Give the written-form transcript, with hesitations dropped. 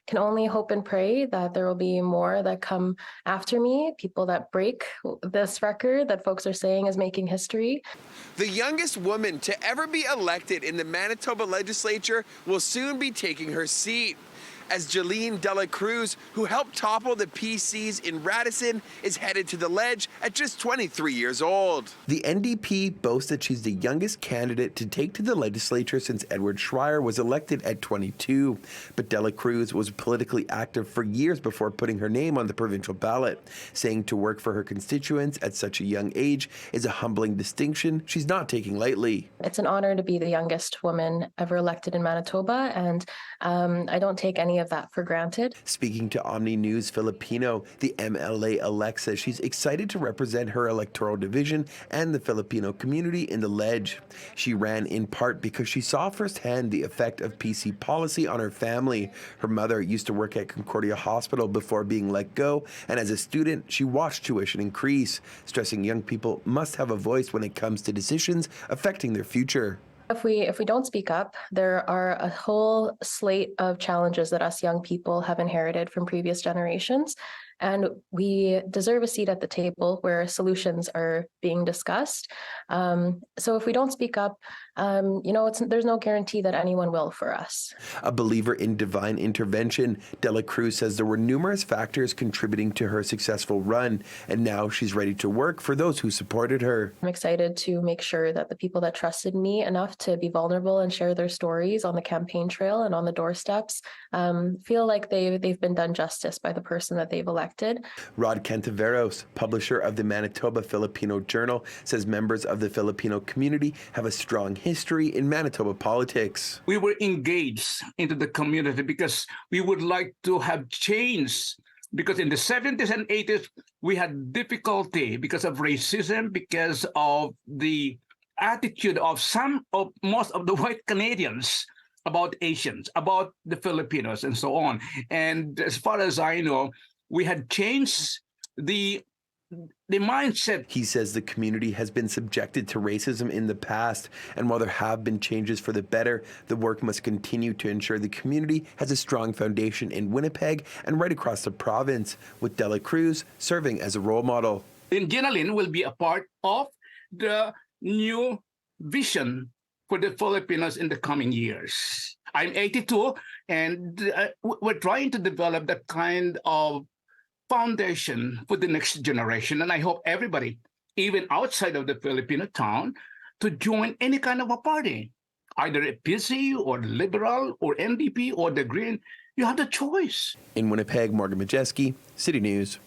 Can only hope and pray that there will be more that come after me, people that break this record that folks are saying is making history. The youngest woman to ever be elected in the Manitoba legislature will soon be taking her seat, as Jelynn Dela Cruz, who helped topple the PCs in Radisson, is headed to the Ledge at just 23 years old. The NDP boasts that she's the youngest candidate to take to the legislature since Edward Schreier was elected at 22. But Dela Cruz was politically active for years before putting her name on the provincial ballot, saying to work for her constituents at such a young age is a humbling distinction she's not taking lightly. It's an honor to be the youngest woman ever elected in Manitoba, and I don't take any of that for granted. Speaking to Omni News Filipino, the MLA-elect says she's excited to represent her electoral division and the Filipino community in the Ledge. She ran in part because she saw firsthand the effect of PC policy on her family. Her mother used to work at Concordia Hospital before being let go, and as a student, she watched tuition increase, stressing young people must have a voice when it comes to decisions affecting their future. If we don't speak up, there are a whole slate of challenges that us young people have inherited from previous generations, and we deserve a seat at the table where solutions are being discussed. So if we don't speak up, there's no guarantee that anyone will for us. A believer in divine intervention, Dela Cruz says there were numerous factors contributing to her successful run, and now she's ready to work for those who supported her. I'm excited to make sure that the people that trusted me enough to be vulnerable and share their stories on the campaign trail and on the doorsteps feel like they've been done justice by the person that they've elected. Rod Cantaveros, publisher of the Manitoba Filipino Journal, says members of the Filipino community have a strong history in Manitoba politics. We were engaged into the community because we would like to have change. Because in the 70s and 80s, we had difficulty because of racism, because of the attitude of most of the white Canadians about Asians, about the Filipinos, and so on. And as far as I know, we had changed the mindset. He says the community has been subjected to racism in the past, and while there have been changes for the better, the work must continue to ensure the community has a strong foundation in Winnipeg and right across the province, with Dela Cruz serving as a role model. And Jelynn will be a part of the new vision for the Filipinos in the coming years. I'm 82, and we're trying to develop that kind of foundation for the next generation. And I hope everybody, even outside of the Filipino town, to join any kind of a party, either a PC or Liberal or NDP or the Green. You have the choice. In Winnipeg, Modjeski, City News.